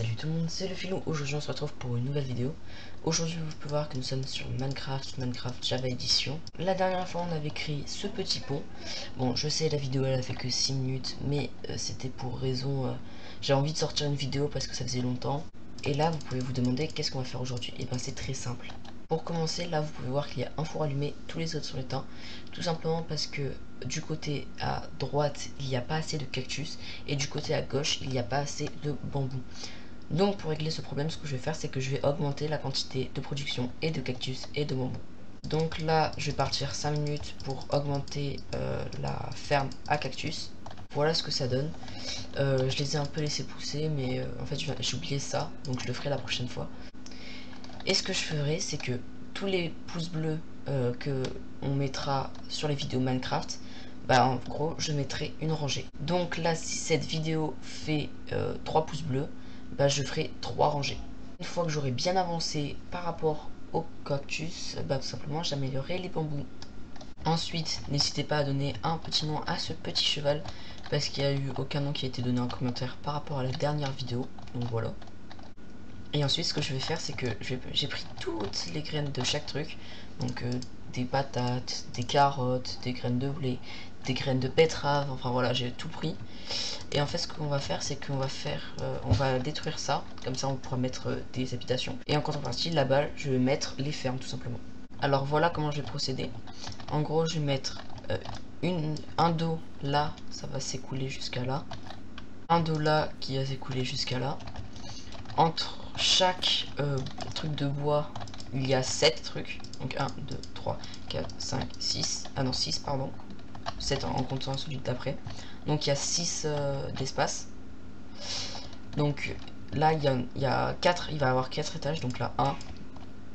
Salut tout le monde, c'est le Filou. Aujourd'hui on se retrouve pour une nouvelle vidéo. Aujourd'hui vous pouvez voir que nous sommes sur Minecraft Java Edition. La dernière fois on avait créé ce petit pont. Bon, je sais, la vidéo elle a fait que 6 minutes, mais c'était pour raison... j'ai envie de sortir une vidéo parce que ça faisait longtemps. Et là vous pouvez vous demander qu'est-ce qu'on va faire aujourd'hui. Et ben c'est très simple. Pour commencer, là vous pouvez voir qu'il y a un four allumé, tous les autres sont éteints. Tout simplement parce que du côté à droite il n'y a pas assez de cactus et du côté à gauche il n'y a pas assez de bambou. Donc pour régler ce problème, ce que je vais faire, c'est que je vais augmenter la quantité de production et de cactus et de bambou. Donc là je vais partir 5 minutes pour augmenter la ferme à cactus. Voilà ce que ça donne. Je les ai un peu laissés pousser, mais en fait j'ai oublié ça, donc je le ferai la prochaine fois. Et ce que je ferai, c'est que tous les pouces bleus que on mettra sur les vidéos Minecraft, bah en gros je mettrai une rangée. Donc là si cette vidéo fait 3 pouces bleus, bah je ferai 3 rangées. Une fois que j'aurai bien avancé par rapport au cactus, bah tout simplement j'améliorerai les bambous. Ensuite, n'hésitez pas à donner un petit nom à ce petit cheval, parce qu'il n'y a eu aucun nom qui a été donné en commentaire par rapport à la dernière vidéo, donc voilà. Et ensuite ce que je vais faire, c'est que j'ai pris toutes les graines de chaque truc, donc des patates, des carottes, des graines de blé, des graines de betterave, enfin voilà, j'ai tout pris. Et en fait ce qu'on va faire, c'est qu'on va on va détruire ça, comme ça on pourra mettre des habitations. Et en contrepartie, là-bas, je vais mettre les fermes tout simplement. Alors voilà comment je vais procéder. En gros, je vais mettre un dos là, ça va s'écouler jusqu'à là. Un dos là qui va s'écouler jusqu'à là. Entre chaque truc de bois, il y a 7 trucs. Donc 1, 2, 3, 4, 5, 6. Ah non, 6, pardon. 7 en comptant celui d'après. Donc il y a 6 d'espace. Donc là, il y a 4, il va y avoir 4 étages. Donc là, 1.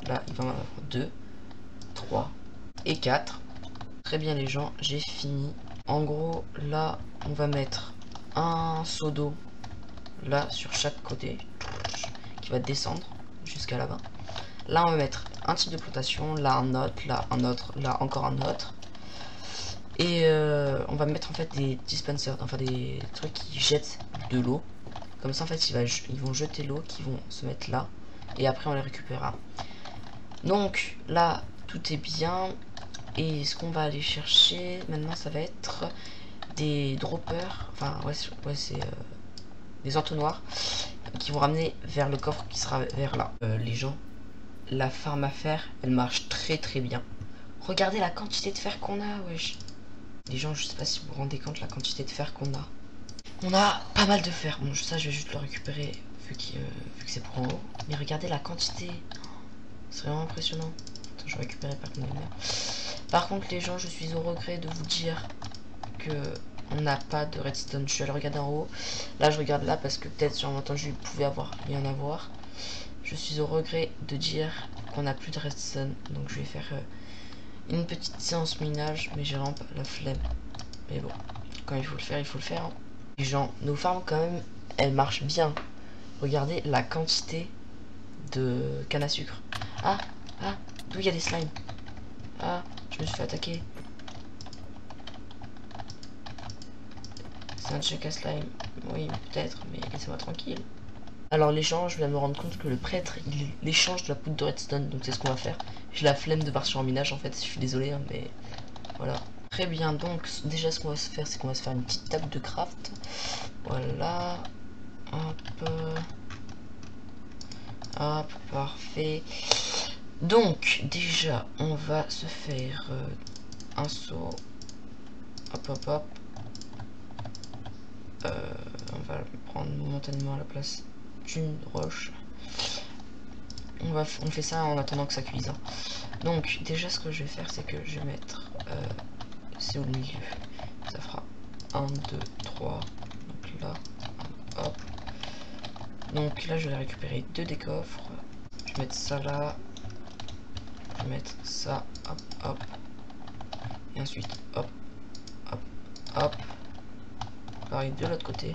Là, il va y en avoir 2, 3 et 4. Très bien les gens, j'ai fini. En gros, là, on va mettre un seau d'eau là sur chaque côté qui va descendre jusqu'à là-bas. Là on va mettre un type de plantation, là un autre, là encore un autre. Et on va mettre en fait des dispensers, enfin des trucs qui jettent de l'eau. Comme ça en fait ils vont jeter l'eau, qui vont se mettre là. Et après on les récupérera. Donc là tout est bien. Et ce qu'on va aller chercher maintenant, ça va être des droppers. Enfin ouais c'est des entonnoirs qui vont ramener vers le coffre qui sera vers là. Les gens, la farm à fer, elle marche très bien. Regardez la quantité de fer qu'on a, wesh. Les gens, je sais pas si vous vous rendez compte la quantité de fer qu'on a. On a pas mal de fer. Bon, ça, je vais juste le récupérer vu que c'est pour en haut. Mais regardez la quantité. C'est vraiment impressionnant. Attends, je vais récupérer par contre, les gens, je suis au regret de vous dire que on n'a pas de redstone. Je suis allé regarder en haut. Là je regarde là parce que peut-être sur entendu il y en avoir. Je suis au regret de dire qu'on n'a plus de redstone. Donc je vais faire une petite séance minage. Mais j'ai vraiment pas la flemme. Mais bon, quand il faut le faire, il faut le faire. Hein. Les gens, nos farms quand même, elles marchent bien. Regardez la quantité de canne à sucre. Ah, d'où il y a des slimes. Ah, je me suis fait attaquer. C'est un check à slime. Oui, peut-être, mais laissez-moi tranquille. Alors l'échange, je viens de me rendre compte que le prêtre, il échange de la poudre de redstone, donc c'est ce qu'on va faire. J'ai la flemme de partir en minage en fait, je suis désolé, hein, mais voilà. Très bien, donc déjà ce qu'on va se faire, c'est qu'on va se faire une petite table de craft. Voilà. Hop. Hop, parfait. Donc déjà, on va se faire un seau. Hop. On va prendre momentanément à la place d'une roche. On fait ça en attendant que ça cuise. Hein. Donc déjà ce que je vais faire, c'est que je vais mettre c'est au milieu. Ça fera 1, 2, 3. Donc là, hop. Donc là je vais récupérer 2 des coffres. Je vais mettre ça là. Je vais mettre ça, hop. Et ensuite hop. Pareil de l'autre côté.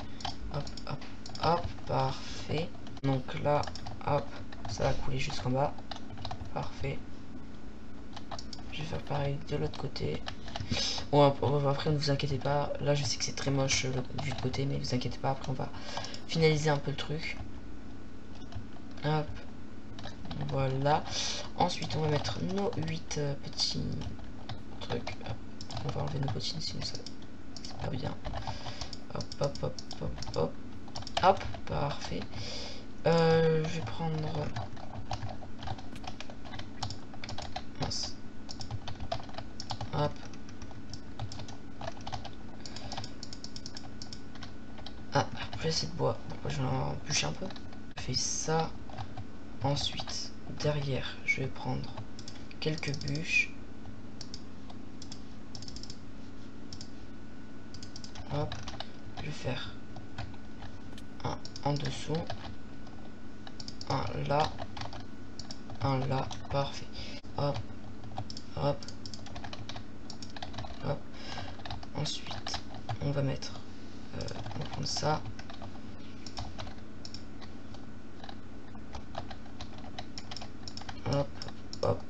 Hop, parfait. Donc là, hop, ça va couler jusqu'en bas. Parfait. Je vais faire pareil de l'autre côté. Bon, après, ne vous inquiétez pas. Là, je sais que c'est très moche vu de côté, mais ne vous inquiétez pas. Après, on va finaliser un peu le truc. Hop. Voilà. Ensuite, on va mettre nos 8 petits trucs. Hop. On va enlever nos bottines sinon ça c'est pas bien. Hop, hop, hop, hop, hop. Hop, parfait. Je vais prendre... Mince. Hop. Ah, plus assez de bois. Pourquoi je vais en bûcher un peu? Je fais ça. Ensuite, derrière, je vais prendre quelques bûches. Hop. Je vais faire un en dessous. Un là. Un là. Parfait. Hop. Hop. Hop. Ensuite, on va mettre... on va prendre ça. Hop, hop.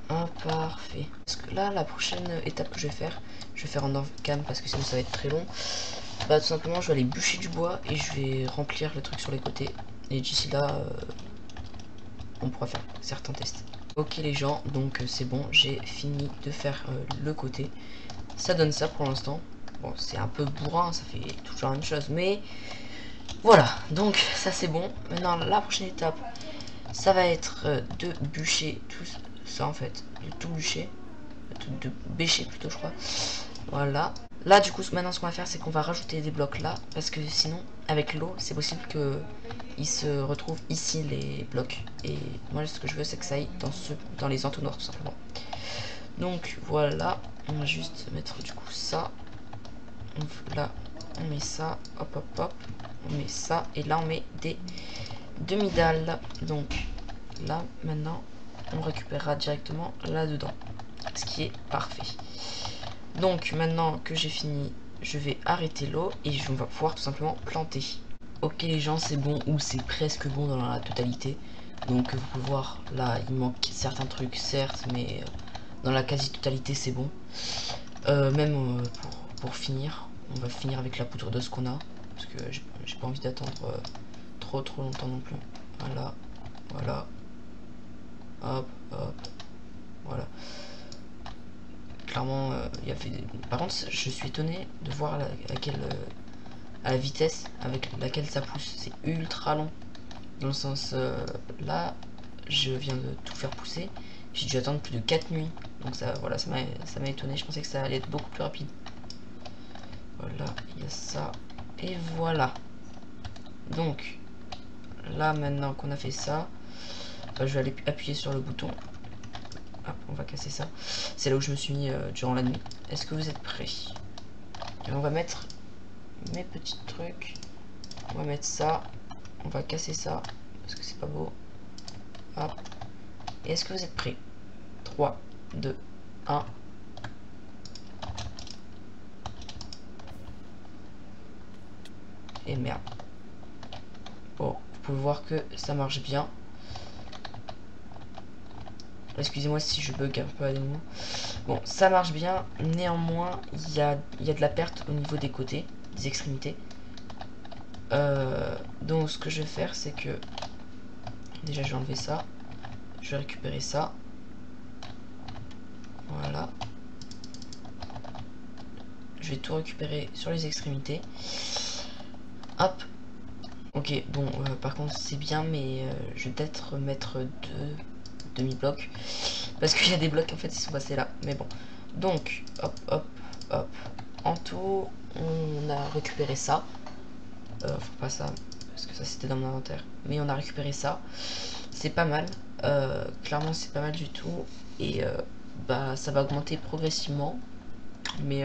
Ah, parfait. Parce que là, la prochaine étape que je vais faire en off-cam parce que sinon ça va être très long. Bah, tout simplement, je vais aller bûcher du bois et je vais remplir le truc sur les côtés. Et d'ici là, on pourra faire certains tests. Ok les gens, donc c'est bon, j'ai fini de faire le côté. Ça donne ça pour l'instant. Bon, c'est un peu bourrin, ça fait toujours la même chose, mais voilà. Donc ça c'est bon. Maintenant, la prochaine étape, ça va être de bûcher tout ça en fait, de tout bûcher, de bêcher plutôt, je crois. Voilà. Là, du coup, maintenant, ce qu'on va faire, c'est qu'on va rajouter des blocs là, parce que sinon, avec l'eau, c'est possible que il se retrouve ici les blocs. Et moi, ce que je veux, c'est que ça aille dans les entonnoirs, tout simplement. Donc voilà, on va juste mettre du coup ça. Là, on met ça. Hop, hop, hop. On met ça. Et là, on met des demi-dalles. Donc là, maintenant, on récupérera directement là-dedans. Ce qui est parfait. Donc maintenant que j'ai fini, je vais arrêter l'eau et je vais pouvoir tout simplement planter. Ok les gens, c'est bon ou c'est presque bon dans la totalité. Donc vous pouvez voir là, il manque certains trucs certes, mais dans la quasi-totalité c'est bon. Même pour finir, on va finir avec la poudre d'os qu'on a. Parce que j'ai pas envie d'attendre trop longtemps non plus. Voilà, voilà. Hop, hop. Voilà. Clairement, il y avait... Par contre, je suis étonné de voir à la vitesse avec laquelle ça pousse. C'est ultra long. Dans le sens, là, je viens de tout faire pousser. J'ai dû attendre plus de 4 nuits. Donc ça, voilà, ça m'a étonné. Je pensais que ça allait être beaucoup plus rapide. Voilà, il y a ça. Et voilà. Donc, là, maintenant qu'on a fait ça, je vais aller appuyer sur le bouton. Hop, on va casser ça. C'est là où je me suis mis durant la nuit. Est-ce que vous êtes prêts? Et on va mettre mes petits trucs. On va mettre ça. On va casser ça. Parce que c'est pas beau. Hop. Et est-ce que vous êtes prêts? 3, 2, 1. Et merde. Bon, vous pouvez voir que ça marche bien. Excusez-moi si je bug un peu à des moments. Bon, ça marche bien. Néanmoins, il y a de la perte au niveau des côtés, des extrémités. Donc ce que je vais faire, c'est que... Déjà, je vais enlever ça. Je vais récupérer ça. Voilà. Je vais tout récupérer sur les extrémités. Hop. Ok, bon, par contre, c'est bien, mais je vais peut-être mettre 2 demi-blocs. Parce qu'il y a des blocs, en fait, ils sont passés là. Mais bon. Donc, hop, hop, hop. En tout, on a récupéré ça. Faut pas ça, parce que ça, c'était dans mon inventaire. Mais on a récupéré ça. C'est pas mal. Clairement, c'est pas mal du tout. Et bah, ça va augmenter progressivement. Mais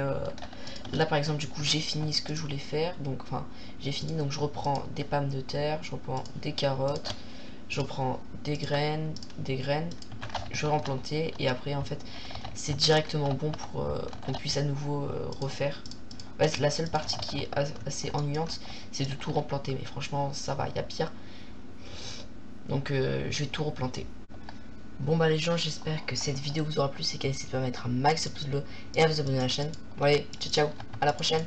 là, par exemple, du coup, j'ai fini ce que je voulais faire. Donc, enfin, j'ai fini. Donc, je reprends des pommes de terre. Je reprends des carottes. Je reprends des graines. Je vais replanter. Et après, en fait, c'est directement bon pour qu'on puisse à nouveau refaire. Ouais, la seule partie qui est assez ennuyante, c'est de tout replanter. Mais franchement, ça va, il y a pire. Donc, je vais tout replanter. Bon bah les gens, j'espère que cette vidéo vous aura plu, c'est qu'elle n'hésitez pas à mettre un max de pouces bleus et à vous abonner à la chaîne. Bon allez, ciao ciao, à la prochaine.